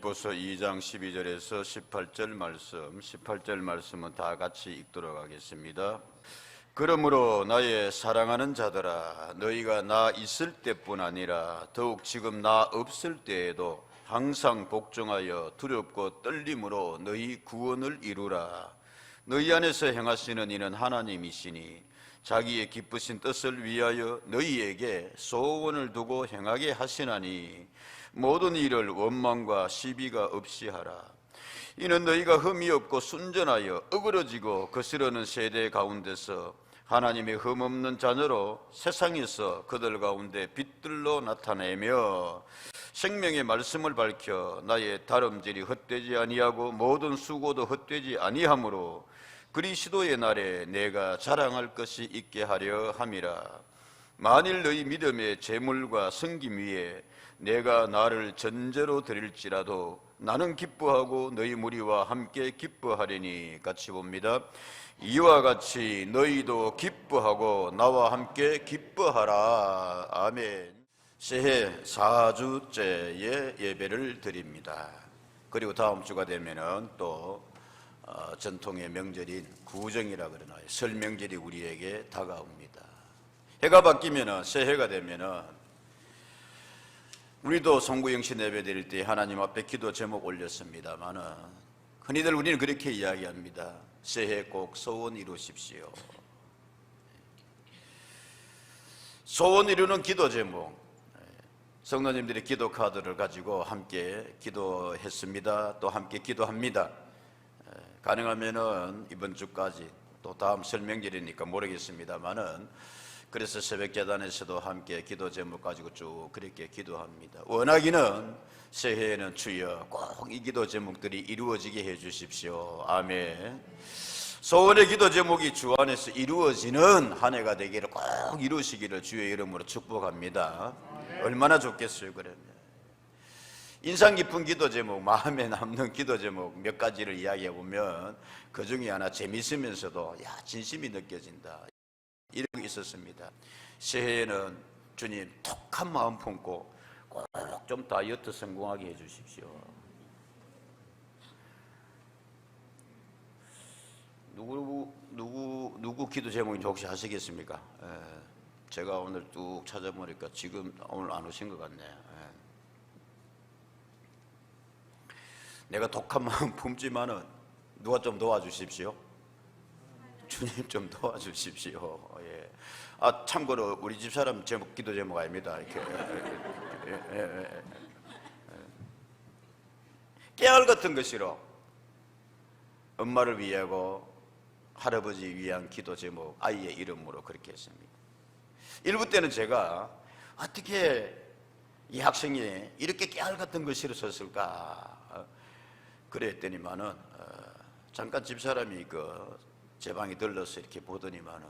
빌립보서 2장 12절에서 18절 말씀, 18절 말씀은 다 같이 읽도록 하겠습니다. 그러므로 나의 사랑하는 자들아, 너희가 나 있을 때뿐 아니라 더욱 지금 나 없을 때에도 항상 복종하여 두렵고 떨림으로 너희 구원을 이루라. 너희 안에서 행하시는 이는 하나님이시니 자기의 기쁘신 뜻을 위하여 너희에게 소원을 두고 행하게 하시나니 모든 일을 원망과 시비가 없이 하라. 이는 너희가 흠이 없고 순전하여 어그러지고 거스르는 세대 가운데서 하나님의 흠없는 자녀로 세상에서 그들 가운데 빛들로 나타내며 생명의 말씀을 밝혀 나의 다름질이 헛되지 아니하고 모든 수고도 헛되지 아니하므로 그리스도의 날에 내가 자랑할 것이 있게 하려 함이라. 만일 너희 믿음의 재물과 섬김 위에 내가 나를 전제로 드릴지라도 나는 기뻐하고 너희 무리와 함께 기뻐하리니. 같이 봅니다. 이와 같이 너희도 기뻐하고 나와 함께 기뻐하라. 아멘. 새해 4주째의 예배를 드립니다. 그리고 다음 주가 되면은 또 전통의 명절인 구정이라 그러나요? 설 명절이 우리에게 다가옵니다. 해가 바뀌면은, 새해가 되면은 우리도 송구영신 예배 드릴 때 하나님 앞에 기도 제목 올렸습니다만은 흔히들 우리는 그렇게 이야기합니다. 새해 꼭 소원 이루십시오. 소원 이루는 기도 제목, 성도님들이 기도 카드를 가지고 함께 기도했습니다. 또 함께 기도합니다. 가능하면은 이번 주까지, 또 다음 설명절이니까 모르겠습니다만은 그래서 새벽재단에서도 함께 기도 제목 가지고 쭉 그렇게 기도합니다. 원하기는 새해에는 주여 꼭 이 기도 제목들이 이루어지게 해주십시오. 아멘. 소원의 기도 제목이 주 안에서 이루어지는 한 해가 되기를 꼭 이루시기를 주의 이름으로 축복합니다. 얼마나 좋겠어요. 그러면 인상 깊은 기도 제목, 마음에 남는 기도 제목 몇 가지를 이야기해 보면 그 중에 하나 재미있으면서도 진심이 느껴진다, 이런 게 있었습니다. 새해에는 주님 톡한 마음 품고 꼭 좀 다이어트 성공하게 해주십시오. 누구 기도 제목인지 혹시 아시겠습니까? 제가 오늘 뚝 찾아보니까 지금 오늘 안 오신 것 같네. 내가 독한 마음 품지만은 누가 좀 도와주십시오. 주님 좀 도와주십시오. 예. 참고로 우리 집사람 제목, 기도 제목 아닙니다. 이렇게 깨알 같은 것이로 엄마를 위하고 할아버지 위한 기도 제목, 아이의 이름으로 그렇게 했습니다. 일부 때는 제가 어떻게 이 학생이 이렇게 깨알 같은 것이로 썼을까 그랬더니만은 잠깐 집사람이 제 방에 들러서 이렇게 보더니만은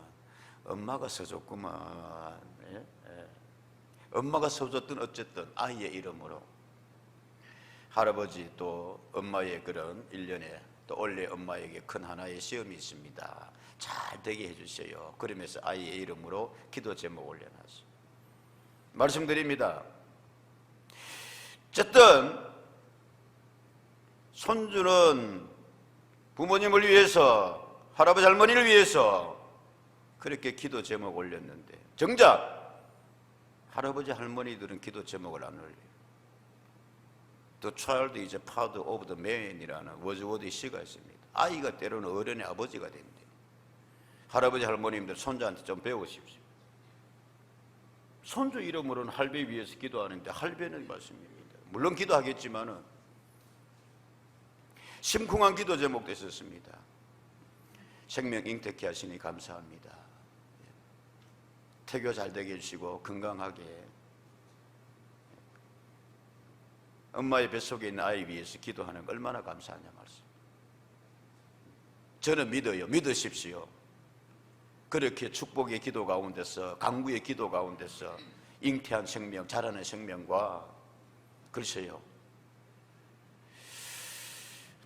엄마가 써줬구만. 엄마가 써줬든 어쨌든 아이의 이름으로 할아버지 또 엄마의 그런 일련에 또 원래 엄마에게 큰 하나의 시험이 있습니다. 잘 되게 해주세요. 그러면서 아이의 이름으로 기도 제목 올려놨어요. 말씀드립니다. 어쨌든 손주는 부모님을 위해서, 할아버지 할머니를 위해서 그렇게 기도 제목 올렸는데 정작 할아버지 할머니들은 기도 제목을 안 올려요. The child is a part of the man이라는 워즈워드 시가 있습니다. 아이가 때로는 어른의 아버지가 된대요. 할아버지 할머님들 손자한테 좀 배우십시오. 손주 이름으로는 할배 위해서 기도하는데 할배는 말씀입니다. 물론 기도하겠지만은 심쿵한 기도 제목도 있었습니다. 생명 잉태케 하시니 감사합니다. 태교 잘 되게 해주시고 건강하게, 엄마의 뱃속에 있는 아이 위해서 기도하는 거 얼마나 감사하냐 말씀. 저는 믿어요. 믿으십시오. 그렇게 축복의 기도 가운데서, 강구의 기도 가운데서 잉태한 생명, 자라는 생명과 글쎄요,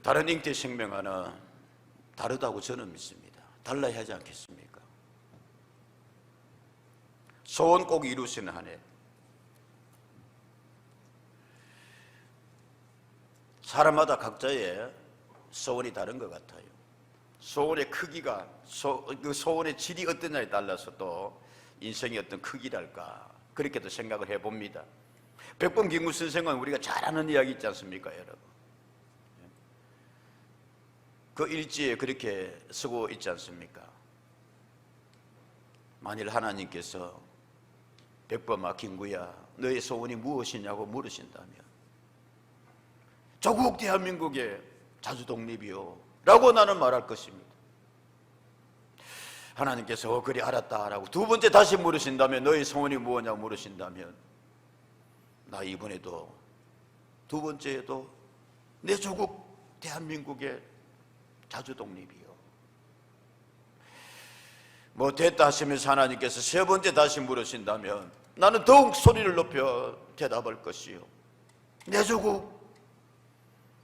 다른 잉태 생명과는 다르다고 저는 믿습니다. 달라야 하지 않겠습니까? 소원 꼭 이루시는 한 해, 사람마다 각자의 소원이 다른 것 같아요. 소원의 크기가, 그 소원의 질이 어떠냐에 따라서 또 인생의 어떤 크기랄까, 그렇게도 생각을 해봅니다. 백범 김구 선생은 우리가 잘 아는 이야기 있지 않습니까, 여러분? 그 일지에 그렇게 쓰고 있지 않습니까? 만일 하나님께서 백범아, 김구야, 너의 소원이 무엇이냐고 물으신다면 조국 대한민국의 자주독립이요 라고 나는 말할 것입니다. 하나님께서 그리 알았다라고 두 번째 다시 물으신다면, 너의 소원이 무엇냐고 물으신다면, 나 이번에도 두 번째에도 내 조국 대한민국의 자주독립이요. 뭐 됐다 하시면서 하나님께서 세 번째 다시 물으신다면 나는 더욱 소리를 높여 대답할 것이요, 내 조국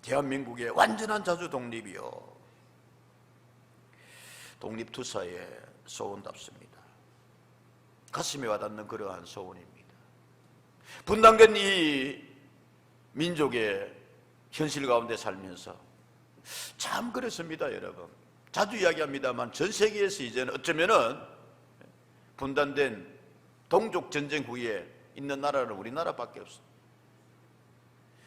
대한민국의 완전한 자주독립이요. 독립투사의 소원답습니다. 가슴에 와닿는 그러한 소원입니다. 분단된 이 민족의 현실 가운데 살면서 참 그렇습니다, 여러분. 자주 이야기합니다만 전 세계에서 이제는 어쩌면은 분단된 동족 전쟁 후에 있는 나라는 우리나라밖에 없습니다.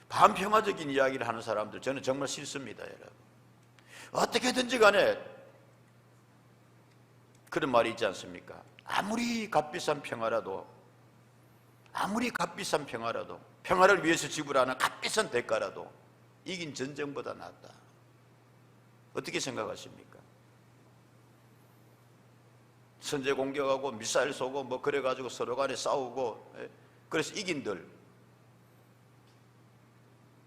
반평화적인 이야기를 하는 사람들 저는 정말 싫습니다, 여러분. 어떻게든지 간에 그런 말이 있지 않습니까? 아무리 값비싼 평화라도, 평화를 위해서 지불하는 값비싼 대가라도 이긴 전쟁보다 낫다. 어떻게 생각하십니까? 선제 공격하고 미사일 쏘고 뭐 그래가지고 서로 간에 싸우고, 그래서 이긴들,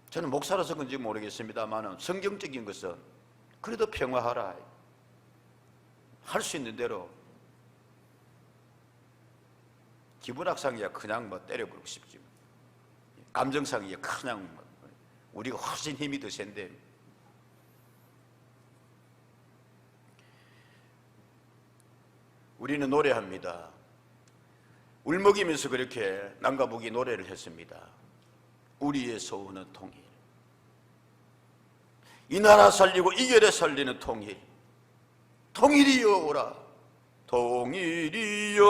저는 목사라서 그런지 모르겠습니다만 성경적인 것은 그래도 평화하라, 할 수 있는 대로. 기분악상이야 그냥 뭐 때려부르고 싶지, 감정상이야 그냥 뭐 우리가 훨씬 힘이 더 센데. 우리는 노래합니다. 울먹이면서 그렇게 남과 북이 노래를 했습니다. 우리의 소원은 통일, 이 나라 살리고 이 결에 살리는 통일, 통일이여 오라, 통일이여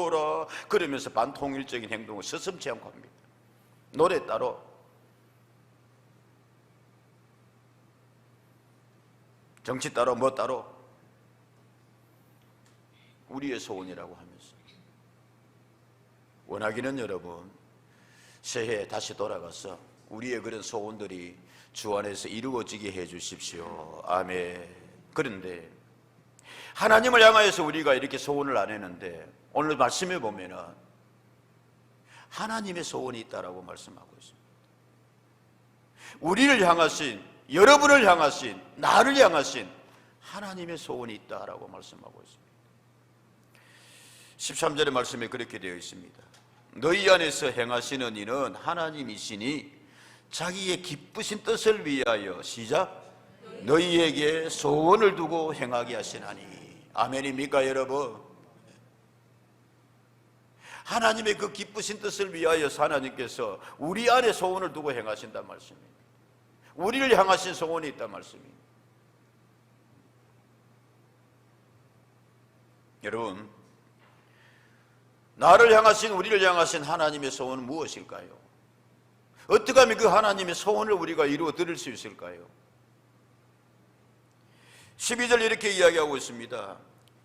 오라. 그러면서 반통일적인 행동을 서슴지 않고 합니다. 노래 따로, 정치 따로, 뭐 따로, 우리의 소원이라고 하면서. 원하기는 여러분, 새해에 다시 돌아가서 우리의 그런 소원들이 주 안에서 이루어지게 해 주십시오. 아멘. 그런데 하나님을 향하여서 우리가 이렇게 소원을 안 했는데, 오늘 말씀해 보면은 하나님의 소원이 있다라고 말씀하고 있습니다. 우리를 향하신, 여러분을 향하신, 나를 향하신 하나님의 소원이 있다라고 말씀하고 있습니다. 13절의 말씀에 그렇게 되어 있습니다. 너희 안에서 행하시는 이는 하나님이시니 자기의 기쁘신 뜻을 위하여, 시작, 너희에게 소원을 두고 행하게 하시나니. 아멘입니까, 여러분? 하나님의 그 기쁘신 뜻을 위하여서 하나님께서 우리 안에 소원을 두고 행하신단 말씀입니다. 우리를 향하신 소원이 있단 말씀입니다. 여러분, 나를 향하신, 우리를 향하신 하나님의 소원은 무엇일까요? 어떻게 하면 그 하나님의 소원을 우리가 이루어 드릴 수 있을까요? 12절 이렇게 이야기하고 있습니다.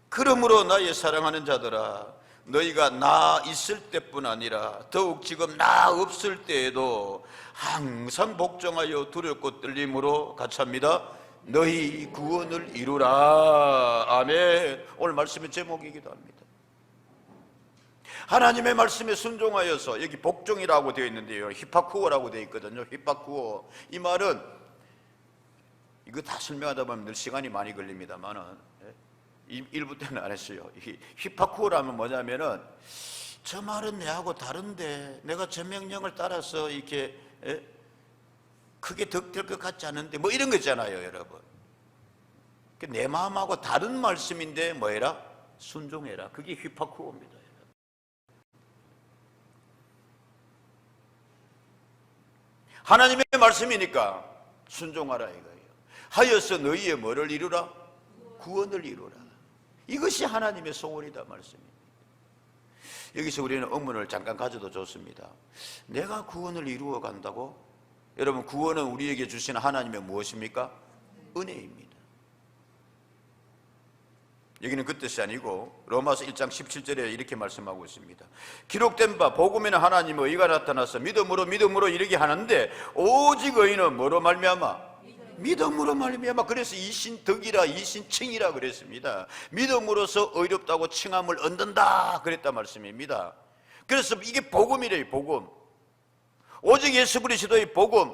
그러므로 나의 사랑하는 자들아, 너희가 나 있을 때뿐 아니라 더욱 지금 나 없을 때에도 항상 복종하여 두렵고 떨림으로 같이 합니다. 너희 구원을 이루라. 아멘. 오늘 말씀의 제목이기도 합니다. 하나님의 말씀에 순종하여서, 여기 복종이라고 되어 있는데요, 히파쿠오라고 되어 있거든요. 히파쿠오, 이 말은, 이거 다 설명하다 보면 늘 시간이 많이 걸립니다만은 일부 때는 안 했어요. 히파쿠오라면 뭐냐면은, 저 말은 내하고 다른데 내가 저 명령을 따라서 이렇게 크게 덕될 것 같지 않은데, 뭐 이런 거잖아요, 여러분. 내 마음하고 다른 말씀인데 뭐해라? 순종해라. 그게 히파쿠오입니다. 하나님의 말씀이니까 순종하라 이거예요. 하여서 너희의 뭐를 이루라? 구원을 이루라. 이것이 하나님의 소원이다 말씀입니다. 여기서 우리는 의문을 잠깐 가져도 좋습니다. 내가 구원을 이루어 간다고? 여러분, 구원은 우리에게 주시는 하나님의 무엇입니까? 은혜입니다. 여기는 그 뜻이 아니고 로마서 1장 17절에 이렇게 말씀하고 있습니다. 기록된 바 복음에는 하나님의 의가 나타나서 믿음으로 이르게 하는데 오직 의는 뭐로 말미암아? 믿음으로 말미암아. 그래서 이신덕이라 이신칭이라 그랬습니다. 믿음으로서 의롭다고 칭함을 얻는다 그랬단 말씀입니다. 그래서 이게 복음이래요. 복음. 오직 예수 그리스도의 복음.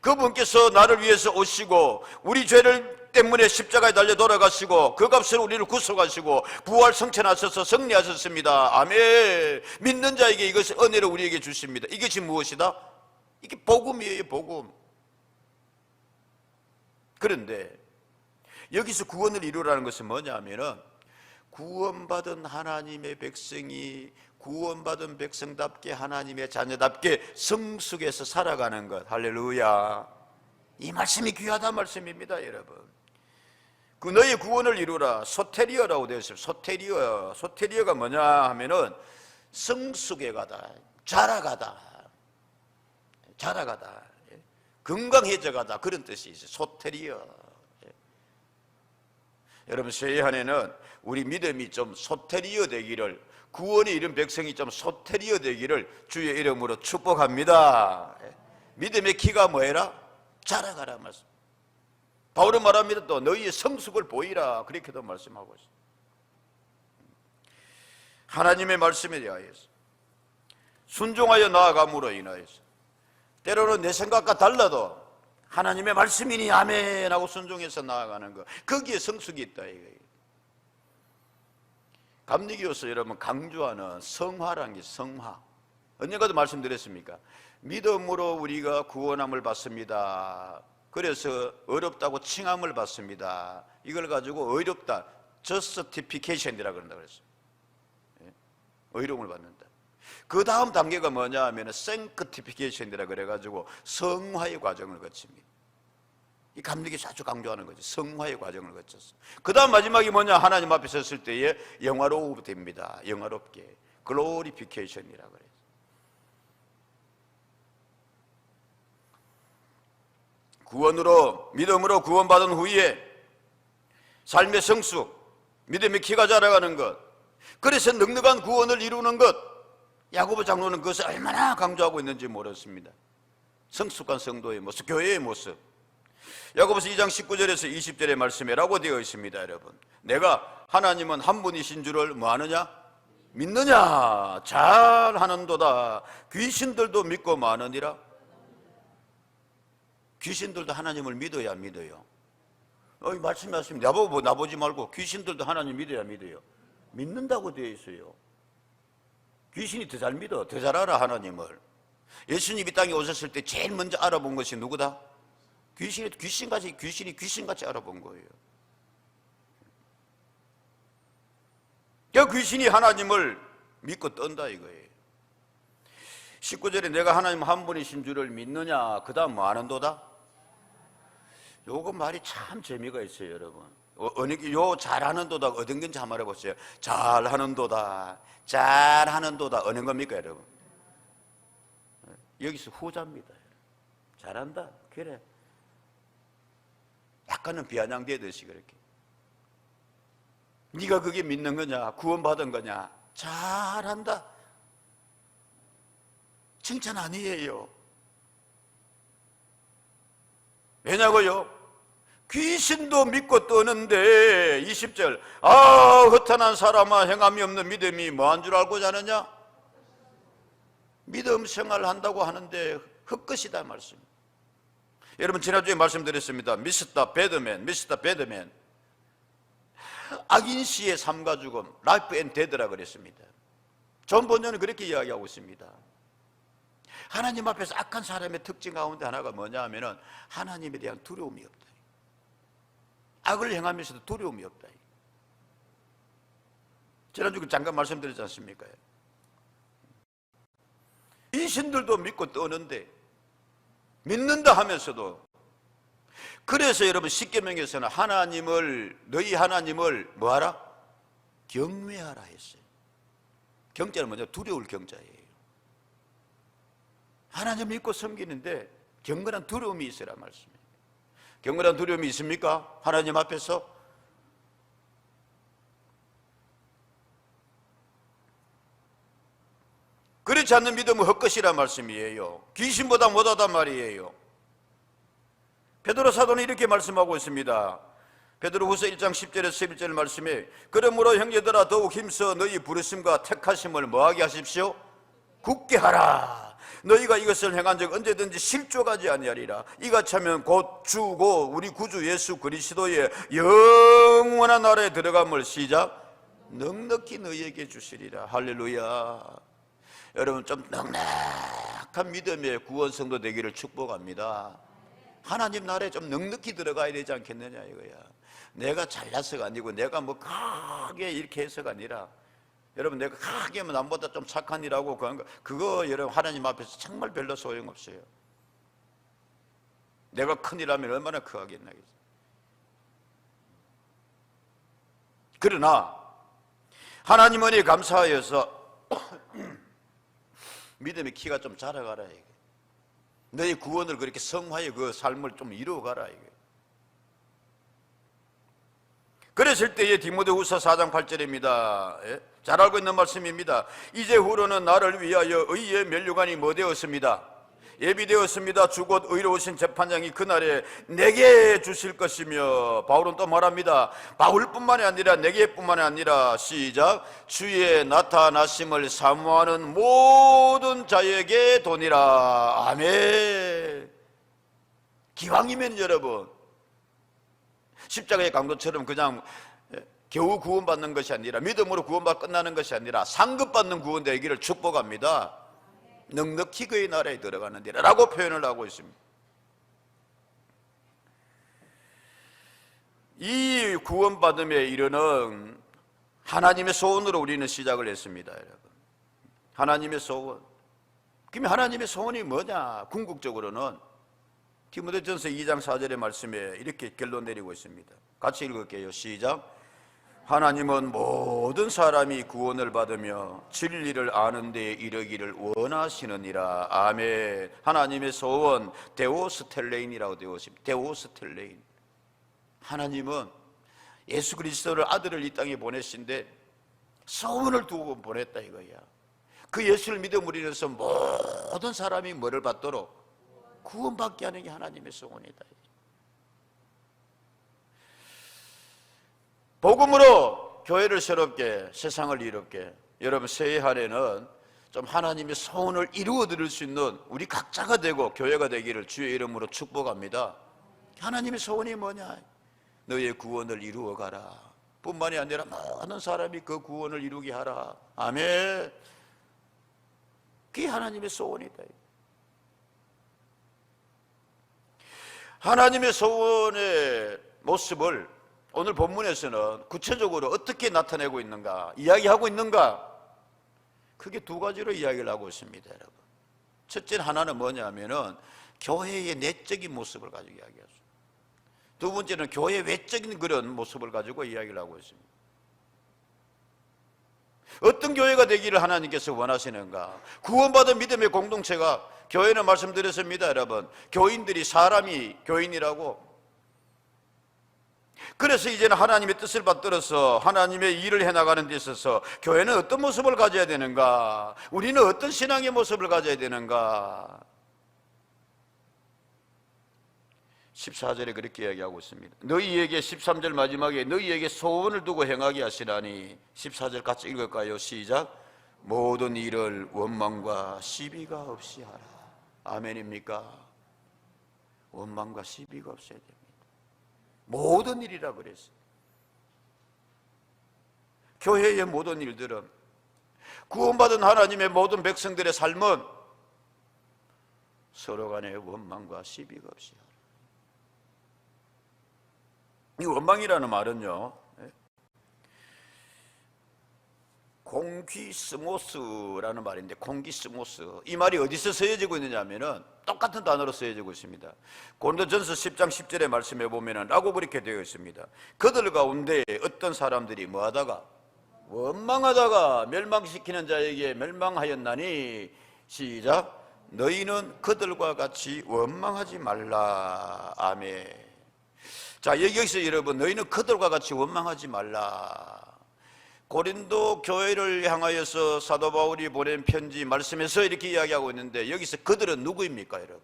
그분께서 나를 위해서 오시고 우리 죄를 때문에 십자가에 달려 돌아가시고 그 값으로 우리를 구속하시고 부활 성천하셔서 승리하셨습니다. 아멘. 믿는 자에게 이것이 은혜로 우리에게 주십니다. 이것이 무엇이다? 이게 복음이에요. 복음. 그런데 여기서 구원을 이루라는 것은 뭐냐 하면은 구원받은 하나님의 백성이 구원받은 백성답게 하나님의 자녀답게 성숙해서 살아가는 것. 할렐루야. 이 말씀이 귀하다 말씀입니다. 여러분, 그 너희 구원을 이루라. 소테리어라고 되어 있어요. 소테리어가 뭐냐 하면은 성숙해 가다, 자라가다, 건강해져 가다, 그런 뜻이 있어요. 소테리어. 여러분, 새해 한 해는 우리 믿음이 좀 소테리어 되기를, 구원에 이른 백성이 좀 소테리어 되기를 주의 이름으로 축복합니다. 믿음의 키가 뭐해라? 자라가라 말씀. 바울은 말합니다. 또 너희의 성숙을 보이라, 그렇게도 말씀하고 있습니다. 하나님의 말씀에 대하여서 순종하여 나아감으로 인하여서 때로는 내 생각과 달라도 하나님의 말씀이니 아멘 하고 순종해서 나아가는 것, 거기에 성숙이 있다 이거예요. 감리교에서 여러분 강조하는 성화라는 게 성화, 언젠가도 말씀드렸습니까? 믿음으로 우리가 구원함을 받습니다. 그래서 어렵다고 칭함을 받습니다. 이걸 가지고 의롭다, justification이라고 그런다고 그랬어요. 의로움을 받는다. 그 다음 단계가 뭐냐 하면 sanctification이라고 그래가지고 성화의 과정을 거칩니다. 이 감리교에서 아주 강조하는 거죠. 성화의 과정을 거쳤어. 그 다음 마지막이 뭐냐? 하나님 앞에 섰을 때에 영화로움됩니다. 영화롭게. glorification이라고 그래요. 구원으로, 믿음으로 구원받은 후에 삶의 성숙, 믿음의 키가 자라가는 것, 그래서 넉넉한 구원을 이루는 것, 야고보 장로는 그것을 얼마나 강조하고 있는지 모르겠습니다. 성숙한 성도의 모습, 교회의 모습. 야고보서 2장 19절에서 20절의 말씀이라고 되어 있습니다. 여러분, 내가 하나님은 한 분이신 줄을 뭐하느냐? 믿느냐? 잘하는도다. 귀신들도 믿고 마느니라. 귀신들도 하나님을 믿어야 안 믿어요? 말씀하십니다. 나보지 말고 귀신들도 하나님 믿어야 믿어요? 믿는다고 되어 있어요. 귀신이 더 잘 믿어, 더 잘 알아 하나님을. 예수님이 땅에 오셨을 때 제일 먼저 알아본 것이 누구다? 귀신이 귀신같이 알아본 거예요. 귀신이 하나님을 믿고 떤다 이거예요. 19절에 내가 하나님 한 분이신 줄을 믿느냐? 그 다음 뭐 하는도다? 요거 말이 참 재미가 있어요, 여러분. 요 잘하는도다 어떤 건지 한번 말해보세요. 잘하는도다, 잘하는도다 어느 겁니까, 여러분? 여기서 후자입니다. 잘한다, 그래. 약간은 비아냥대듯이 그렇게. 네가 그게 믿는 거냐? 구원받은 거냐? 잘한다. 칭찬 아니에요. 왜냐고요? 귀신도 믿고 떠는데 20절 허탄한 사람아 행함이 없는 믿음이 뭐한 줄 알고 자느냐? 믿음 생활한다고 하는데 헛것이다 말씀. 여러분, 지난주에 말씀드렸습니다. 미스터 배드맨. 악인 씨의 삶과 죽음, 라이프 앤 데드라 그랬습니다. 존 번연은 그렇게 이야기하고 있습니다. 하나님 앞에서 악한 사람의 특징 가운데 하나가 뭐냐 하면은 하나님에 대한 두려움이 없다. 악을 행하면서도 두려움이 없다. 지난주에 잠깐 말씀드렸지 않습니까? 귀신들도 믿고 떠는데 믿는다 하면서도. 그래서 여러분 십계명에서는 너희 하나님을 뭐하라? 경외하라 했어요. 경자는 뭐냐? 두려울 경자예요. 하나님 믿고 섬기는데 경건한 두려움이 있으라 말씀이에요. 경건한 두려움이 있습니까? 하나님 앞에서? 그렇지 않는 믿음은 헛것이라 말씀이에요. 귀신보다 못하단 말이에요. 베드로 사도는 이렇게 말씀하고 있습니다. 베드로후서 1장 10절에서 11절 말씀에 그러므로 형제들아 더욱 힘써 너희 부르심과 택하심을 뭐하게 하십시오? 굳게 하라. 너희가 이것을 행한 적 언제든지 실족하지 아니하리라. 이같이 하면 곧 주고 우리 구주 예수 그리스도의 영원한 나라에 들어감을 시작 넉넉히 너희에게 주시리라. 할렐루야. 여러분 좀 넉넉한 믿음의 구원 성도 되기를 축복합니다. 하나님 나라에 좀 넉넉히 들어가야 되지 않겠느냐 이거야. 내가 잘나서가 아니고 내가 뭐 크게 이렇게 해서가 아니라 여러분 내가 크게 하면 남보다 좀 착한 일하고 그거 여러분 하나님 앞에서 정말 별로 소용없어요. 내가 큰일 하면 얼마나 크하겠나. 그러나 하나님 은혜에 감사하여서 믿음의 키가 좀 자라가라 이게. 너의 구원을 그렇게 성화의 그 삶을 좀 이루어가라 이게. 그랬을 때에 디모데후서 4장 8절입니다. 잘 알고 있는 말씀입니다. 이제 후로는 나를 위하여 의의 면류관이 뭐 되었습니다? 예비되었습니다. 주 곧 의로우신 재판장이 그날에 내게 주실 것이며, 바울은 또 말합니다. 바울뿐만이 아니라 내게뿐만이 아니라 시작 주의 나타나심을 사모하는 모든 자에게 도니라. 아멘. 기왕이면 여러분 십자가의 강도처럼 그냥 겨우 구원받는 것이 아니라 믿음으로 구원받고 끝나는 것이 아니라 상급받는 구원 되기를 축복합니다. 넉넉히 그의 나라에 들어가는 데라고 표현을 하고 있습니다. 이 구원받음에 이르는 하나님의 소원으로 우리는 시작을 했습니다. 여러분, 하나님의 소원. 그럼 하나님의 소원이 뭐냐? 궁극적으로는 디모데전서 2장 4절의 말씀에 이렇게 결론 내리고 있습니다. 같이 읽을게요. 시작. 하나님은 모든 사람이 구원을 받으며 진리를 아는 데에 이르기를 원하시느니라. 아멘. 하나님의 소원 데오스텔레인이라고 되어 있습니다. 데오스텔레인. 하나님은 예수 그리스도를 아들을 이 땅에 보내신데 소원을 두고 보냈다 이거야. 그 예수를 믿음으로 인해서 모든 사람이 뭐를 받도록? 구원받게 하는 게 하나님의 소원이다. 복음으로 교회를 새롭게, 세상을 이롭게, 여러분 새해 한 해는 좀 하나님의 소원을 이루어 드릴 수 있는 우리 각자가 되고 교회가 되기를 주의 이름으로 축복합니다. 하나님의 소원이 뭐냐? 너의 구원을 이루어 가라. 뿐만이 아니라 많은 사람이 그 구원을 이루게 하라. 아멘. 그게 하나님의 소원이다. 하나님의 소원의 모습을 오늘 본문에서는 구체적으로 어떻게 나타내고 있는가, 이야기하고 있는가? 크게 두 가지로 이야기를 하고 있습니다, 여러분. 첫째 하나는 뭐냐면은 교회의 내적인 모습을 가지고 이야기하죠. 두 번째는 교회 외적인 그런 모습을 가지고 이야기를 하고 있습니다. 어떤 교회가 되기를 하나님께서 원하시는가? 구원받은 믿음의 공동체가, 교회는 말씀드렸습니다, 여러분. 교인들이 사람이 교인이라고. 그래서 이제는 하나님의 뜻을 받들어서 하나님의 일을 해나가는 데 있어서 교회는 어떤 모습을 가져야 되는가? 우리는 어떤 신앙의 모습을 가져야 되는가? 14절에 그렇게 이야기하고 있습니다. 너희에게 13절 마지막에 너희에게 소원을 두고 행하게 하시라니. 14절 같이 읽을까요? 시작. 모든 일을 원망과 시비가 없이 하라. 아멘입니까? 원망과 시비가 없어야 됩니다. 모든 일이라 그랬어요. 교회의 모든 일들은, 구원받은 하나님의 모든 백성들의 삶은 서로 간의 원망과 시비가 없이 하라. 이 원망이라는 말은요, 공귀스모스라는 말인데, 공귀스모스, 이 말이 어디서 쓰여지고 있느냐 하면은 똑같은 단어로 쓰여지고 있습니다. 고린도전서 10장 10절의 말씀에 보면은 라고 그렇게 되어 있습니다. 그들 가운데 어떤 사람들이 뭐하다가 원망하다가 멸망시키는 자에게 멸망하였나니 시작 너희는 그들과 같이 원망하지 말라. 아멘. 자, 여기서 여러분 너희는 그들과 같이 원망하지 말라. 고린도 교회를 향하여서 사도 바울이 보낸 편지 말씀에서 이렇게 이야기하고 있는데 여기서 그들은 누구입니까, 여러분?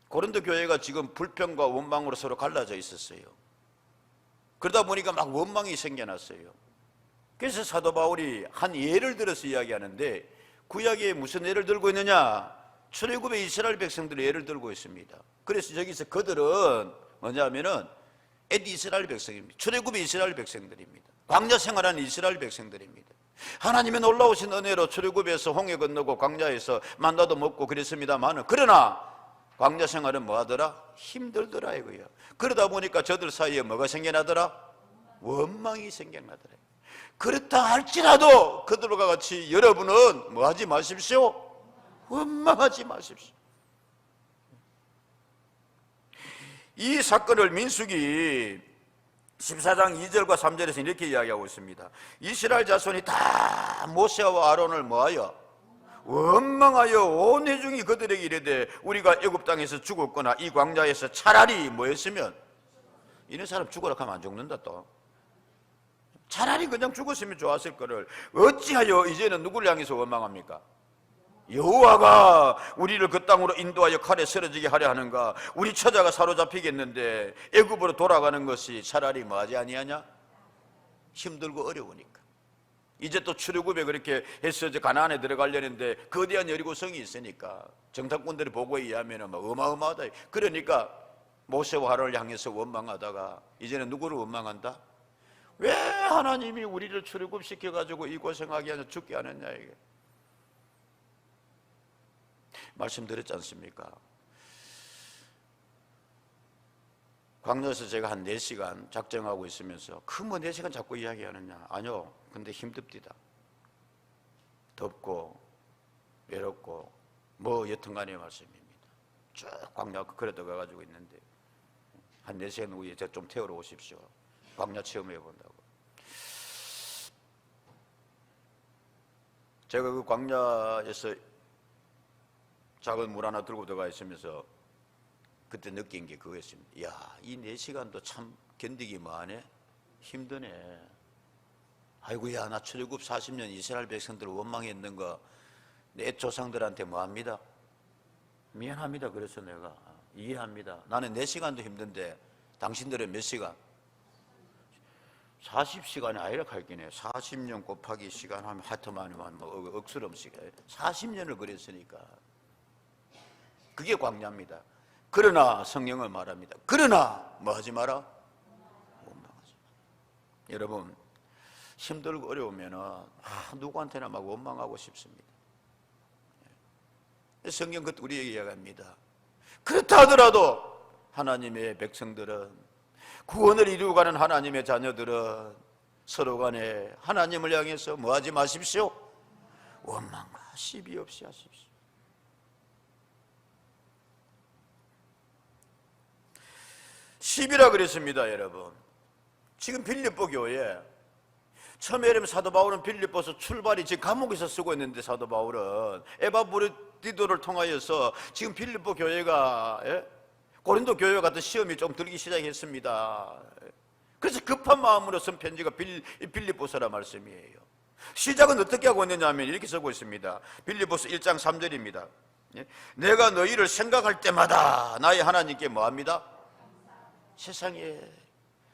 고린도 교회가 지금 불평과 원망으로 서로 갈라져 있었어요. 그러다 보니까 막 원망이 생겨났어요. 그래서 사도 바울이 한 예를 들어서 이야기하는데 구약에 무슨 예를 들고 있느냐? 출애굽의 이스라엘 백성들의 예를 들고 있습니다. 그래서 여기서 그들은 뭐냐면은 이스라엘 백성입니다. 출애굽의 이스라엘 백성들입니다. 광야 생활하는 이스라엘 백성들입니다. 하나님의 놀라우신 은혜로 출애굽에서 홍해 건너고 광야에서 만나도 먹고 그랬습니다만 그러나 광야 생활은 뭐하더라? 힘들더라 이거예요. 그러다 보니까 저들 사이에 뭐가 생겨나더라? 원망이 생겨나더라. 그렇다 할지라도 그들과 같이 여러분은 뭐하지 마십시오? 원망하지 마십시오. 이 사건을 민수기 14장 2절과 3절에서 이렇게 이야기하고 있습니다. 이스라엘 자손이 다 모세와 아론을 뭐하여? 원망하여 온 회중이 그들에게 이르되 우리가 애굽 땅에서 죽었거나 이 광야에서 차라리 뭐였으면 이런 사람 죽으라 하면 안 죽는다 또. 차라리 그냥 죽었으면 좋았을 거를 어찌하여 이제는 누구를 향해서 원망합니까? 여호와가 우리를 그 땅으로 인도하여 칼에 쓰러지게 하려 하는가? 우리 처자가 사로잡히겠는데 애굽으로 돌아가는 것이 차라리 뭐하지 아니하냐? 힘들고 어려우니까. 이제 또 출애굽에 그렇게 해서 가나안에 들어가려는데 거대한 여리고성이 있으니까 정탐꾼들의 보고에 의하면 막 어마어마하다. 그러니까 모세와 아론을 향해서 원망하다가 이제는 누구를 원망한다? 왜 하나님이 우리를 출애굽시켜가지고 이 고생하게 하냐 죽게 하느냐 이게. 말씀드렸지 않습니까? 광야에서 제가 한 4시간 작정하고 있으면서 그 뭐 4시간 자꾸 이야기하느냐? 아니요. 근데 힘듭디다. 덥고 외롭고 뭐 여튼간의 말씀입니다. 쭉 광야 그래 들어가가지고 있는데 한 4시간 후에 제가 좀 태우러 오십시오. 광야 체험해 본다고. 제가 그 광야에서 작은 물 하나 들고 들어가 있으면서 그때 느낀 게 그거였습니다. 이야, 이 4시간도 참 견디기 뭐하네? 힘드네. 아이고야, 나 출애굽 40년 이스라엘 백성들 원망했는 거 내 조상들한테 뭐합니다? 미안합니다. 그래서 내가 이해합니다. 나는 4시간도 힘든데 당신들은 몇 시간? 40시간이 아니라 갈기네. 40년 곱하기 시간 하면 하트만이면 뭐 억스러움 시간. 40년을 그랬으니까. 그게 광야입니다. 그러나 성령은 말합니다. 그러나 뭐 하지 마라? 원망하지 마라. 여러분 힘들고 어려우면 누구한테나 막 원망하고 싶습니다. 성경 그것도 우리에게 이야기합니다. 그렇다 하더라도 하나님의 백성들은 구원을 이루어가는 하나님의 자녀들은 서로 간에 하나님을 향해서 뭐 하지 마십시오? 원망과 시비 없이 하십시오. 시비라 그랬습니다. 여러분 지금 빌립보 교회 처음에 여러분 사도 바울은 빌립보에서 출발이 지금 감옥에서 쓰고 있는데 사도 바울은 에바브리디도를 통하여서 지금 빌립보 교회가 고린도 교회와 같은 시험이 좀 들기 시작했습니다. 그래서 급한 마음으로 쓴 편지가 빌립보서라 말씀이에요. 시작은 어떻게 하고 있느냐 하면 이렇게 쓰고 있습니다. 빌립보서 1장 3절입니다. 내가 너희를 생각할 때마다 나의 하나님께 뭐합니다? 세상에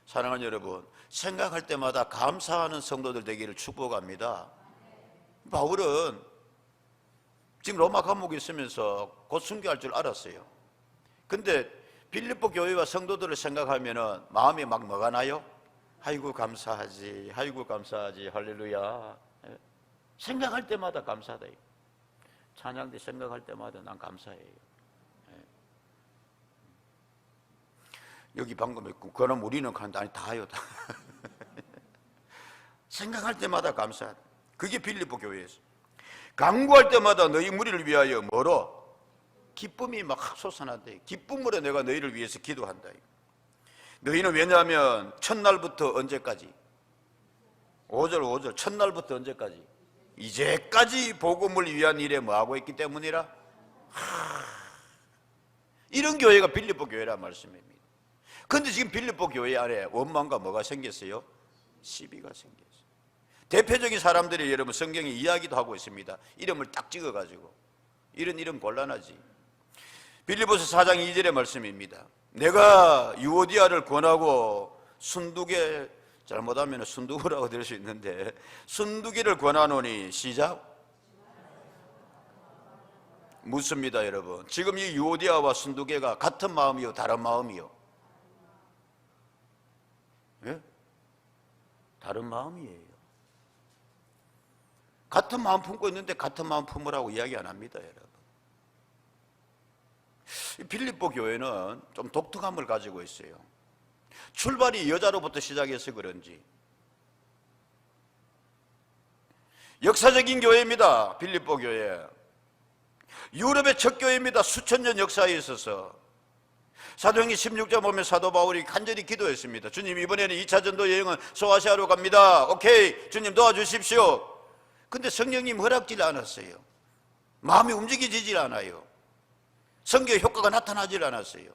사랑하는 여러분, 생각할 때마다 감사하는 성도들 되기를 축복합니다. 바울은 지금 로마 감옥에 있으면서 곧 순교할 줄 알았어요. 근데 빌립보 교회와 성도들을 생각하면 마음이 막 뭐가 나요? 아이고 감사하지, 아이고 감사하지, 할렐루야. 생각할 때마다 감사하다. 찬양대 생각할 때마다 난 감사해요. 여기 방금 했고, 그럼 우리는 간다. 아니, 다요, 다. 생각할 때마다 감사하다. 그게 빌립보 교회에서. 간구할 때마다 너희 무리를 위하여 뭐로? 기쁨이 막 솟아난다. 기쁨으로 내가 너희를 위해서 기도한다. 너희는 왜냐하면 첫날부터 언제까지? 5절 첫날부터 언제까지? 이제까지 복음을 위한 일에 뭐하고 있기 때문이라? 이런 교회가 빌립보 교회란 말씀입니다. 그런데 지금 빌립보 교회 안에 원망과 뭐가 생겼어요? 시비가 생겼어요. 대표적인 사람들이 여러분 성경에 이야기도 하고 있습니다. 이름을 딱 찍어가지고 이런 곤란하지. 빌립보서 4장 2절의 말씀입니다. 내가 유오디아를 권하고 순두개, 잘못하면 순두부라고 될 수 있는데 순두개를 권하노니 시작 묻습니다. 여러분 지금 이 유오디아와 순두개가 같은 마음이요 다른 마음이요? 예? 다른 마음이에요. 같은 마음 품고 있는데 같은 마음 품으라고 이야기 안 합니다. 여러분 이 빌립보 교회는 좀 독특함을 가지고 있어요. 출발이 여자로부터 시작해서 그런지 역사적인 교회입니다. 빌립보 교회 유럽의 첫 교회입니다. 수천 년 역사에 있어서 사도행전 16장 보면 사도 바울이 간절히 기도했습니다. 주님 이번에는 2차 전도 여행은 소아시아로 갑니다. 오케이 주님 도와주십시오. 근데 성령님 허락질 않았어요. 마음이 움직여지질 않아요. 성경의 효과가 나타나질 않았어요.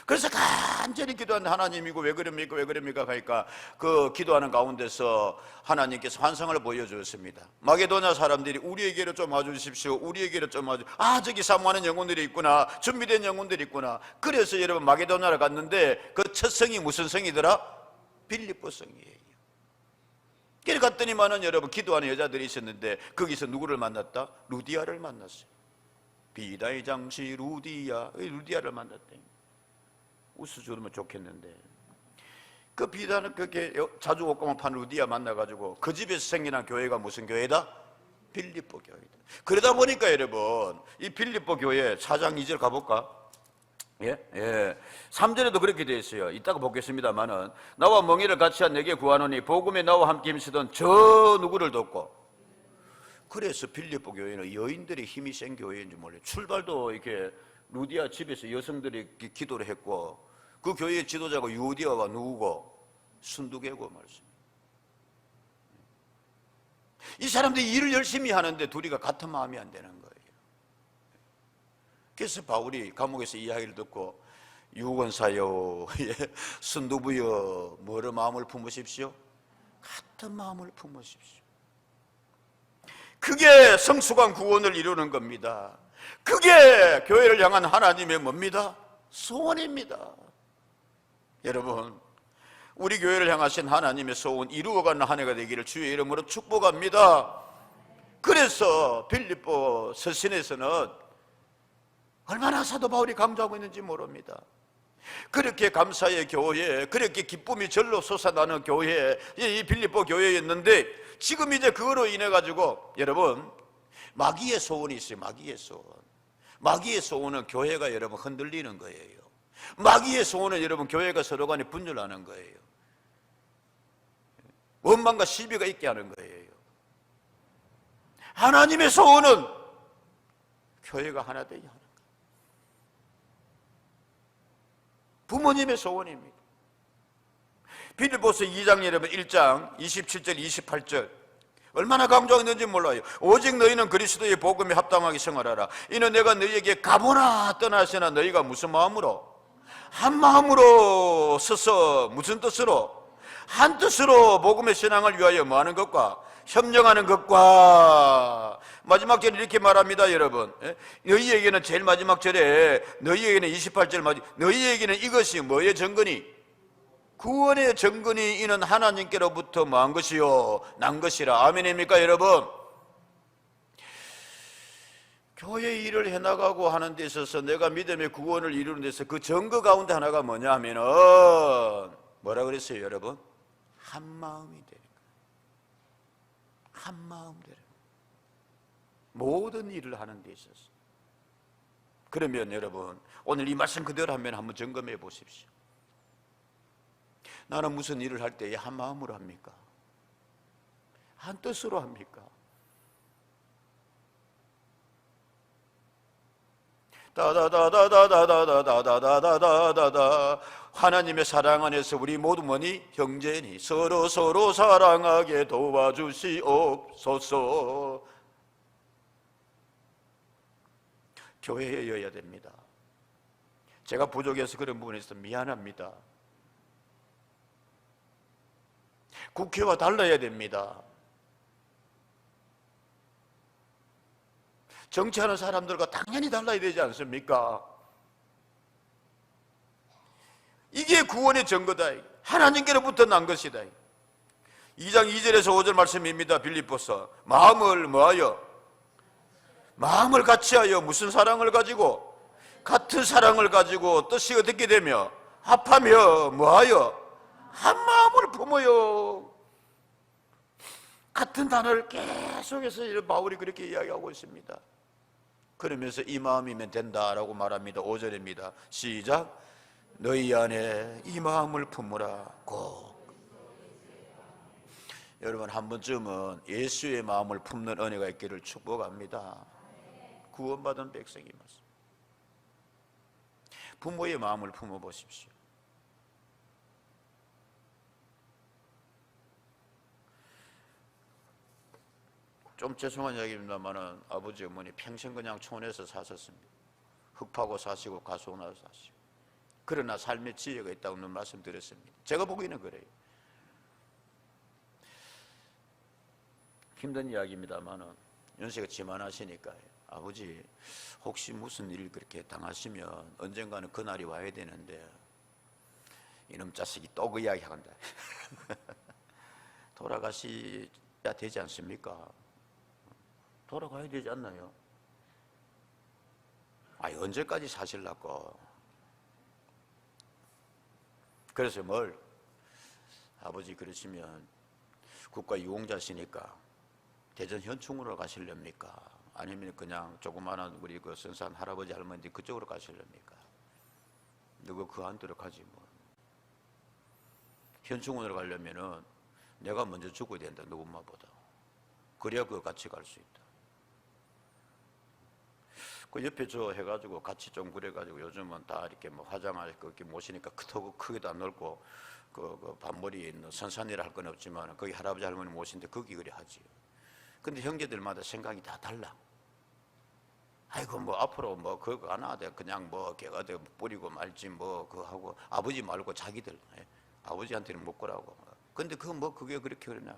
그래서 간절히 기도한 하나님이고 왜 그럽니까 하니까 그 기도하는 가운데서 하나님께서 환상을 보여주었습니다. 마게도냐 사람들이 우리에게로 좀 와주십시오. 우리에게로 좀 와주. 저기 사모하는 영혼들이 있구나. 준비된 영혼들이 있구나. 그래서 여러분 마게도냐를 갔는데 그 첫 성이 무슨 성이더라? 빌립보 성이에요. 그래 갔더니만은 여러분 기도하는 여자들이 있었는데 거기서 누구를 만났다? 루디아를 만났어요. 비다의 장씨 루디아를 만났대. 웃어주면 좋겠는데 그 비다는 그렇게 자주 옷가만 파는 루디아 만나가지고 그 집에서 생겨난 교회가 무슨 교회다? 빌립보 교회다. 그러다 보니까 여러분 이 빌립보 교회 4장 2절 가볼까? 예. 3절에도 그렇게 되어 있어요. 이따가 보겠습니다만은 나와 멍에를 같이 한 내게 구하노니 복음에 나와 함께 힘쓰던 저 누구를 돕고. 그래서 빌립보 교회는 여인들의 힘이 센 교회인지 몰라요. 출발도 이렇게 루디아 집에서 여성들이 기도를 했고 그 교회의 지도자가 유오디아가 누구고? 순두개고 말씀. 이 사람들이 일을 열심히 하는데 둘이가 같은 마음이 안 되는 거예요. 그래서 바울이 감옥에서 이야기를 듣고 유건사여 순두부여 뭐를 마음을 품으십시오? 같은 마음을 품으십시오. 그게 성숙한 구원을 이루는 겁니다. 그게 교회를 향한 하나님의 뭡니다? 소원입니다. 여러분 우리 교회를 향하신 하나님의 소원 이루어가는 한 해가 되기를 주의 이름으로 축복합니다. 그래서 빌립보 서신에서는 얼마나 사도 바울이 강조하고 있는지 모릅니다. 그렇게 감사의 교회, 그렇게 기쁨이 절로 솟아나는 교회, 이 빌립보 교회였는데 지금 이제 그거로 인해 가지고 여러분 마귀의 소원이 있어요. 마귀의 소원은 교회가 여러분 흔들리는 거예요. 마귀의 소원은 여러분 교회가 서로 간에 분열하는 거예요. 원망과 시비가 있게 하는 거예요. 하나님의 소원은 교회가 하나 되게 하는 거예요. 부모님의 소원입니다. 빌립보서 2장 여러분 1장 27절 28절 얼마나 강조했는지 몰라요. 오직 너희는 그리스도의 복음에 합당하게 생활하라. 이는 내가 너희에게 가보나 떠나시나 너희가 무슨 마음으로? 한 마음으로 서서 무슨 뜻으로? 한 뜻으로 복음의 신앙을 위하여 뭐하는 것과? 협력하는 것과. 마지막 절에 이렇게 말합니다. 여러분 너희에게는 제일 마지막 절에 너희에게는 28절 너희에게는 이것이 뭐의 증거니? 구원의 증거니 이는 하나님께로부터 뭐한 것이요? 난 것이라. 아멘입니까 여러분? 교회 일을 해나가고 하는 데 있어서 내가 믿음의 구원을 이루는 데서 그 증거 가운데 하나가 뭐냐 하면은 뭐라 그랬어요 여러분? 한 마음이 되는 거예요. 한 마음 되는 거예요. 모든 일을 하는 데 있어서. 그러면 여러분 오늘 이 말씀 그대로 하면 한번 점검해 보십시오. 나는 무슨 일을 할 때 한 마음으로 합니까? 한 뜻으로 합니까? 다다다다다다다다다다다다다. 하나님의 사랑 안에서 우리 모두 뭐니? 형제니 서로 사랑하게 도와주시옵소서. 교회여야 됩니다. 제가 부족해서 그런 부분에 있어서 미안합니다. 국회와 달라야 됩니다. 정치하는 사람들과 당연히 달라야 되지 않습니까? 이게 구원의 증거다. 하나님께로부터 난 것이다. 2장 2절에서 5절 말씀입니다. 빌립보서. 마음을 뭐하여? 마음을 같이하여 무슨 사랑을 가지고? 같은 사랑을 가지고 뜻이 어떻게 되며? 합하며 뭐하여? 한 마음을 품어요. 같은 단어를 계속해서 바울이 그렇게 이야기하고 있습니다. 그러면서 이 마음이면 된다라고 말합니다. 5절입니다. 시작. 너희 안에 이 마음을 품으라. 꼭. 여러분 한 번쯤은 예수의 마음을 품는 은혜가 있기를 축복합니다. 구원받은 백성이 맞습니다. 부모의 마음을 품어보십시오. 좀 죄송한 이야기입니다만 아버지 어머니 평생 그냥 촌에서 사셨습니다. 흙파고 사시고 가수원에서 사시고. 그러나 삶의 지혜가 있다고 말씀드렸습니다. 제가 보기에는 그래요. 힘든 이야기입니다만 연세가 지만하시니까 아버지 혹시 무슨 일 그렇게 당하시면 언젠가는 그날이 와야 되는데 이놈 자식이 또 그 이야기 한다. 돌아가셔야 되지 않습니까? 돌아가야 되지 않나요? 언제까지 사실라고? 그래서 뭘? 아버지 그러시면 국가 유공자시니까 대전 현충으로 가시렵니까? 아니면 그냥 조그마한 우리 그 선산 할아버지 할머니 그쪽으로 가시렵니까? 누구 그 안으로 가지 뭐. 현충원으로 가려면은 내가 먼저 죽어야 된다. 누구만보다. 그래야 그 같이 갈 수 있다. 그 옆에 저 해가지고 같이 좀 그래가지고 요즘은 다 이렇게 뭐 화장할 거 이렇게 모시니까 크기도 안 넓고 그 반머리에 있는 선산이라 할 건 없지만 거기 할아버지 할머니 모시는데 거기 그래 하지. 근데 형제들마다 생각이 다 달라. 아이고 뭐 앞으로 뭐 그거 안 하되 그냥 뭐 개가 되고 뿌리고 말지 뭐 그거 하고 아버지 말고 자기들 아버지한테는 못 거라고. 근데 그 뭐 그게 그렇게 그러냐.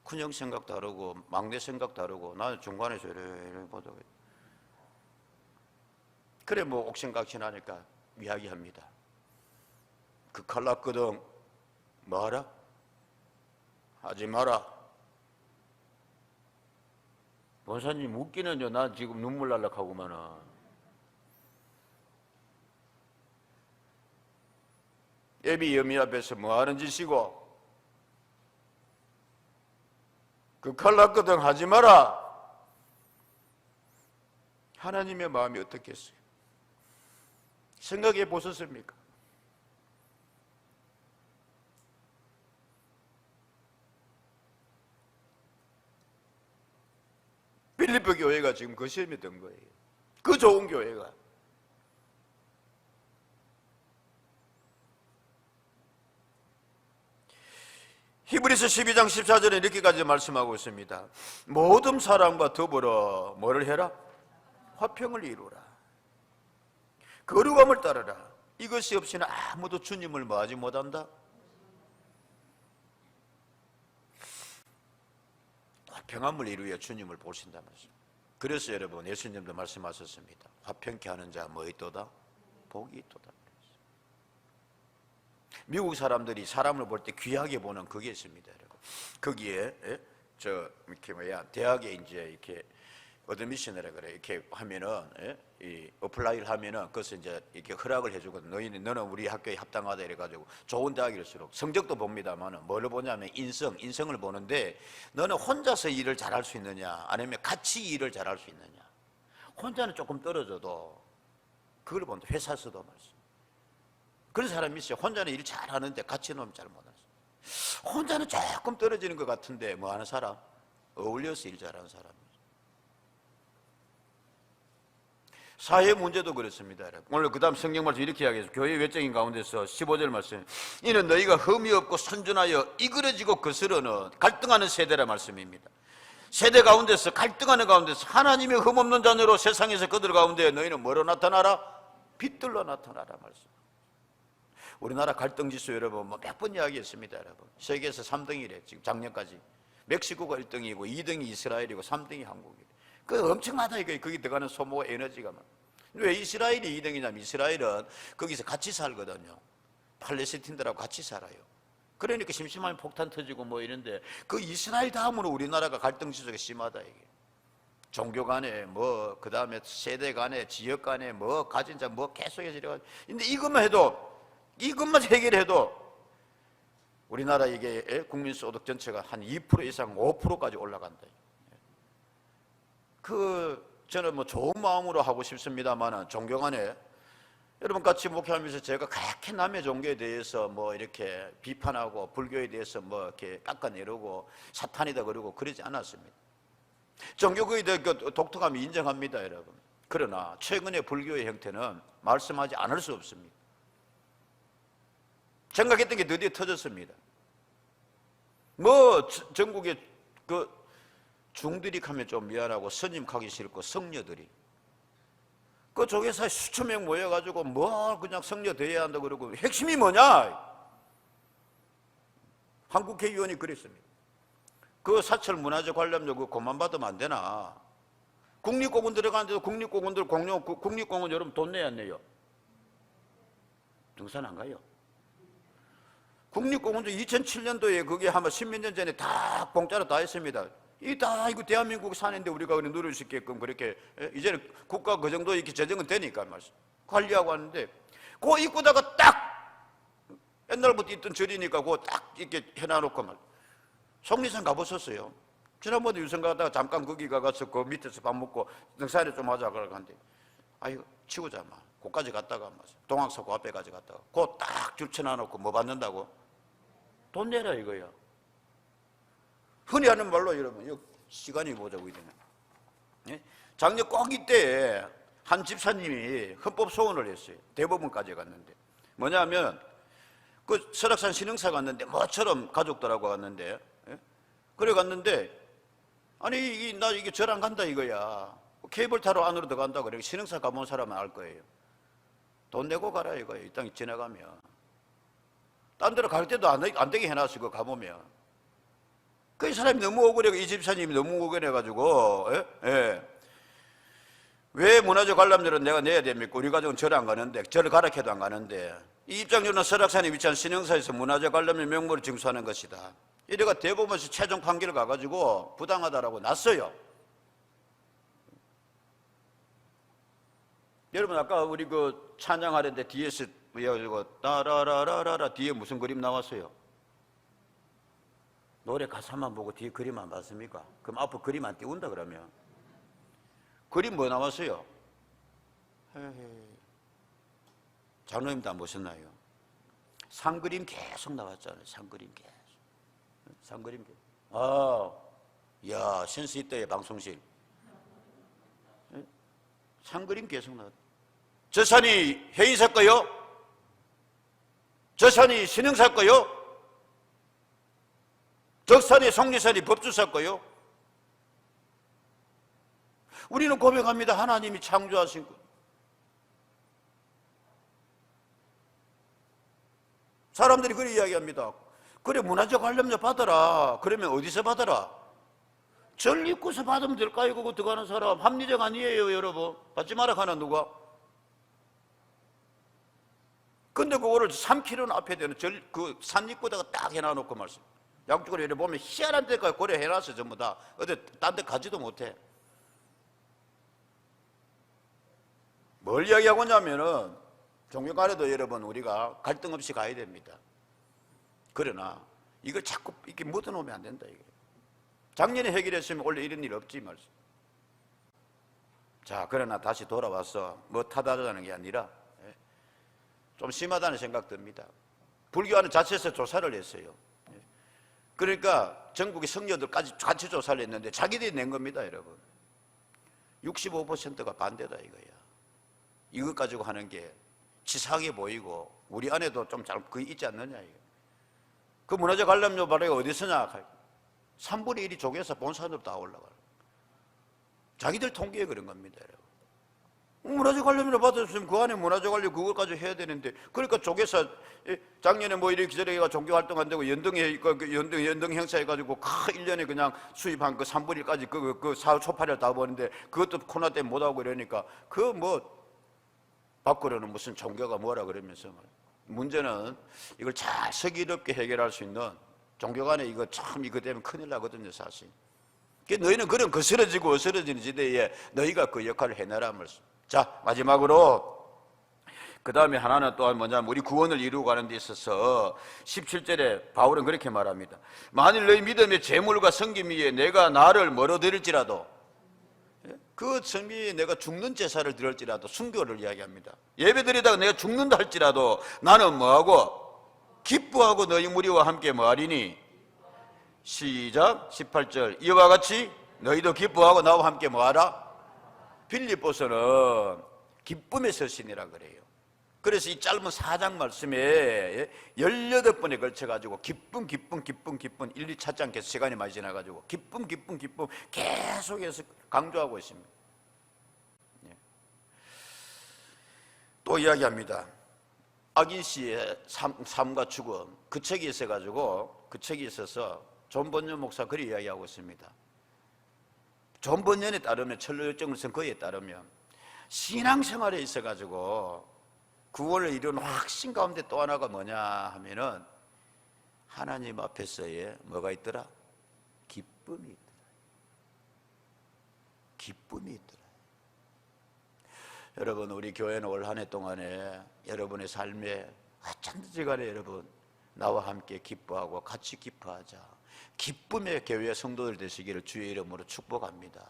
큰형 생각 다르고 막내 생각 다르고 나는 중간에서 이래 보다가 그래 뭐 옥신각신하니까 이야기합니다. 그 칼났거든 뭐하라? 하지 마라. 원사님 웃기는요. 나 지금 눈물 날락하고만은. 애비 여미 앞에서 뭐하는 짓이고 그 칼났거든 하지 마라. 하나님의 마음이 어떻겠어요? 생각해 보셨습니까? 빌립보 교회가 지금 그 시험이 된 거예요. 그 좋은 교회가. 히브리서 12장 14절에 이렇게까지 말씀하고 있습니다. 모든 사람과 더불어 뭐를 해라? 화평을 이루라. 거룩함을 따르라. 이것이 없이는 아무도 주님을 뭐하지 못한다? 화평함을 이루어 주님을 보신다면서. 그래서 여러분 예수님도 말씀하셨습니다. 화평케 하는 자 뭐 있도다? 복이 있도다. 미국 사람들이 사람을 볼 때 귀하게 보는 그게 있습니다, 여러분. 거기에 이렇게 대학에 이제 이렇게 어드미션이라 그래. 이렇게 하면은 이 어플라이를 하면은 그것을 이제 이렇게 허락을 해주거든. 너는 우리 학교에 합당하다 이래가지고 좋은 대학일수록 성적도 봅니다만은 뭐를 보냐면 인성을 보는데 너는 혼자서 일을 잘할 수 있느냐, 아니면 같이 일을 잘할 수 있느냐. 혼자는 조금 떨어져도 그걸 본다. 회사에서도 말씀. 그런 사람이 있어요. 혼자는 일 잘하는데 같이 놓으면 잘 못하죠. 혼자는 조금 떨어지는 것 같은데 뭐 하는 사람? 어울려서 일 잘하는 사람. 사회 문제도 그렇습니다, 여러분. 오늘 그 다음 성경 말씀 이렇게 이야기해서 교회 외적인 가운데서 15절 말씀, 이는 너희가 흠이 없고 선준하여 이그러지고 거스르는 갈등하는 세대라 말씀입니다. 세대 가운데서 갈등하는 가운데서 하나님의 흠없는 자녀로 세상에서 그들 가운데 너희는 뭐로 나타나라? 빛들로 나타나라 말씀. 우리나라 갈등 지수 여러분 뭐 몇 번 이야기했습니다, 여러분. 세계에서 3등이래 지금 작년까지. 멕시코가 1등이고 2등이 이스라엘이고 3등이 한국이래. 그 엄청나다 이거. 거기 들어가는 소모 에너지가. 왜 이스라엘이 2등이냐면 이스라엘은 거기서 같이 살거든요. 팔레스틴들하고 같이 살아요. 그러니까 심심하면 폭탄 터지고 뭐 이런데 그 이스라엘 다음으로 우리나라가 갈등 지수가 심하다 이게. 종교 간에 뭐 그다음에 세대 간에 지역 간에 뭐 가진 자 뭐 계속해서 이래가지고. 근데 이것만 해결해도 우리나라 이게 국민 소득 전체가 한 2% 이상 5%까지 올라간다. 저는 뭐 좋은 마음으로 하고 싶습니다만 종교 간에 여러분 같이 목회하면서 제가 그렇게 남의 종교에 대해서 뭐 이렇게 비판하고 불교에 대해서 뭐 이렇게 깎아내리고 사탄이다 그러고 그러지 않았습니다. 종교에 대해 독특함이 인정합니다, 여러분. 그러나 최근의 불교의 형태는 말씀하지 않을 수 없습니다. 생각했던 게 드디어 터졌습니다. 뭐 전국에 그 중들이 가면 좀 미안하고 스님 가기 싫고 성녀들이 그 조계사에 수천 명 모여가지고 뭐 그냥 성녀 돼야 한다 그러고 핵심이 뭐냐? 한국회의원이 그랬습니다. 그 사찰 문화재 관련료 그 그만 받으면 안 되나? 국립공원 들어가는데도 국립공원들 국립공원 여러분 돈 내야 안 내요? 등산 안 가요? 국립공원도 2007년도에 그게 아마 10몇 년 전에 다 공짜로 다 했습니다. 이거 대한민국 사는데 우리가 그냥 누릴 수 있게끔 그렇게 이제는 국가 그 정도 이렇게 재정은 되니까 말씀 관리하고 하는데 그 입구다가 딱 옛날부터 있던 절이니까 그거 딱 이렇게 해놔놓고 말. 속리산 가보셨어요? 지난번에 유성 가다가 잠깐 거기 가서 그 밑에서 밥 먹고 등산을 좀 하자 그러는데 아이고 치우자 마. 거기까지 갔다가 동학사 그 앞에까지 갔다가 그거 딱 줄 쳐놔놓고 뭐 받는다고? 돈 내라 이거야. 흔히 하는 말로 여러분 시간이 보자고 이러면 작년 꼭 이때 한 집사님이 헌법 소원을 했어요. 대법원까지 갔는데 뭐냐면 그 설악산 신흥사 갔는데 뭐처럼 가족들하고 갔는데 그래 갔는데 아니 나 이게 절 안 간다 이거야. 케이블 타러 안으로 들어간다 그래. 신흥사 가본 사람은 알 거예요. 돈 내고 가라 이거예요. 이 땅 지나가면 딴 데로 갈 때도 안 되게 해놨어. 그거 가보면 그 사람이 너무 억울해. 이 집사님이 너무 억울해가지고 왜 문화재 관람료를 내가 내야 됩니까? 우리 가족은 절 안 가는데 절을 가락해도 안 가는데 이 입장료는 설악산에 위치한 신흥사에서 문화재 관람료 명목을 징수하는 것이다. 이래가 대법원에서 최종 판결을 가가지고 부당하다라고 났어요. 여러분 아까 우리 그 찬양하는데 뒤에서 따라라라라 뒤에 무슨 그림 나왔어요? 노래 가사만 보고 뒤에 그림 안 봤습니까? 그럼 앞으로 그림 안 띄운다 그러면 그림 뭐 나왔어요? 장로님도 안 보셨나요? 상그림 계속 나왔잖아요. 상그림 계속. 상그림 계속. 야 센스 있다 방송실. 상그림 계속 나왔다. 저 산이 해인사 거요? 저 산이 신흥사 거요? 저 산이 성리산이 법주사 거요? 우리는 고백합니다. 하나님이 창조하신 것. 사람들이 그렇게 이야기합니다. 그래 문화재 관련료 받아라. 그러면 어디서 받아라? 절 입구에서 받으면 될까요? 그거 들어가는 사람 합리적 아니에요 여러분. 받지 마라 하나 누가? 근데 그거를 3km 앞에 되는 그 산 입구에다가 딱 해놔놓고 말씀. 양쪽으로 이렇게 보면 희한한 데까지 고려해놨어 전부 다. 어디 딴 데 가지도 못해. 뭘 이야기하고 있냐면은 종교 간에도 여러분 우리가 갈등 없이 가야 됩니다. 그러나 이걸 자꾸 이렇게 묻어놓으면 안 된다 이게. 작년에 해결했으면 원래 이런 일 없지 말씀. 자 그러나 다시 돌아와서 뭐 타다라는 게 아니라 좀 심하다는 생각 듭니다. 불교하는 자체에서 조사를 했어요. 그러니까 전국의 성녀들까지 같이 조사를 했는데 자기들이 낸 겁니다 여러분. 65%가 반대다 이거야. 이것 가지고 하는 게 치사하게 보이고 우리 안에도 좀 잘 그게 있지 않느냐 이거. 그 문화재 관련료 발행이 어디 쓰냐? 3분의 1이 조개에서 본산으로 다 올라가요. 자기들 통계에 그런 겁니다, 여러분. 문화재 관련료 받았으면 그 안에 문화재 관련 그것까지 해야 되는데, 그러니까 조개사 작년에 뭐 이렇게 저렇게 종교 활동 안 되고 연등 행사 해가지고 1년에 그냥 수입한 그 3분의 1까지 그 사후 초파를 다 버는데 그것도 코로나 때문에 못 하고 이러니까 그 뭐 밖으로는 무슨 종교가 뭐라 그러면서 문제는 이걸 잘 슬기롭게 해결할 수 있는 종교 간에 이거 참 이거 되면 큰일 나거든요, 사실. 너희는 그런 거스러지고 어스러지는 시대에 너희가 그 역할을 해내라 말씀. 자, 마지막으로 그 다음에 하나는 또한 뭐냐면 우리 구원을 이루고 가는 데 있어서 17절에 바울은 그렇게 말합니다. 만일 너희 믿음의 재물과 섬김 위에 내가 나를 멀어드릴지라도, 그 섬기에 내가 죽는 제사를 드릴지라도, 순교를 이야기합니다. 예배드리다가 내가 죽는다 할지라도 나는 뭐하고? 기뻐하고 너희 무리와 함께 뭐하리니? 시작 18절 이와 같이 너희도 기뻐하고 나와 함께 뭐하라? 빌립보서는 기쁨의 서신이라 그래요. 그래서 이 짧은 4장 말씀에 18번에 걸쳐가지고 기쁨 1, 2 찾지 않겠어. 시간이 많이 지나가지고 기쁨 계속해서 강조하고 있습니다. 또 이야기합니다. 악인 씨의 삶과 죽음, 그 책이 있어가지고 그 책이 있어서 존 번연 목사 그리 이야기하고 있습니다. 존 번연에 따르면, 철로역정을 쓴 그에 따르면 신앙생활에 있어가지고 구원을 이루는 확신 가운데 또 하나가 뭐냐 하면은 하나님 앞에서의 뭐가 있더라? 기쁨이 있더라. 기쁨이 있더라. 여러분, 우리 교회는 올 한 해 동안에 여러분의 삶에 어쩐지 간에 여러분 나와 함께 기뻐하고 같이 기뻐하자. 기쁨의 교회 성도들 되시기를 주의 이름으로 축복합니다.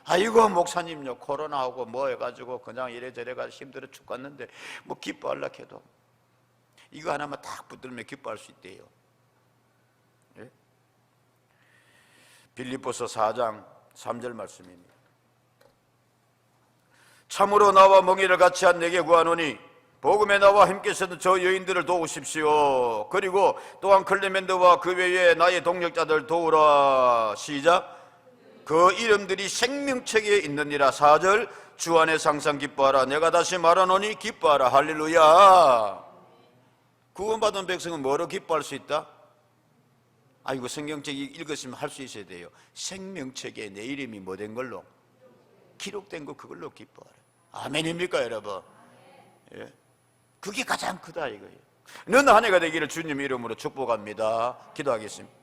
아이고 목사님요 코로나하고 뭐 해가지고 그냥 이래저래 가서 힘들어 죽겠는데 뭐 기뻐하려고 해도 이거 하나만 딱 붙들면 기뻐할 수 있대요. 예? 빌립보서 4장 3절 말씀입니다. 참으로 나와 멍에를 같이 한 내게 구하노니 복음에 나와 함께서는 저 여인들을 도우십시오. 그리고 또한 클레멘드와 그 외에 나의 동력자들 도우라. 시작. 그 이름들이 생명책에 있느니라. 4절 주 안에서 항상 기뻐하라. 내가 다시 말하노니 기뻐하라. 할렐루야. 구원받은 백성은 뭐로 기뻐할 수 있다? 이거 성경책 읽었으면 할 수 있어야 돼요. 생명책에 내 이름이 뭐 된 걸로? 기록된 거 그걸로 기뻐하라. 아멘입니까 여러분? 예. 그게 가장 크다 이거예요. 너는 한 해가 되기를 주님 이름으로 축복합니다. 기도하겠습니다.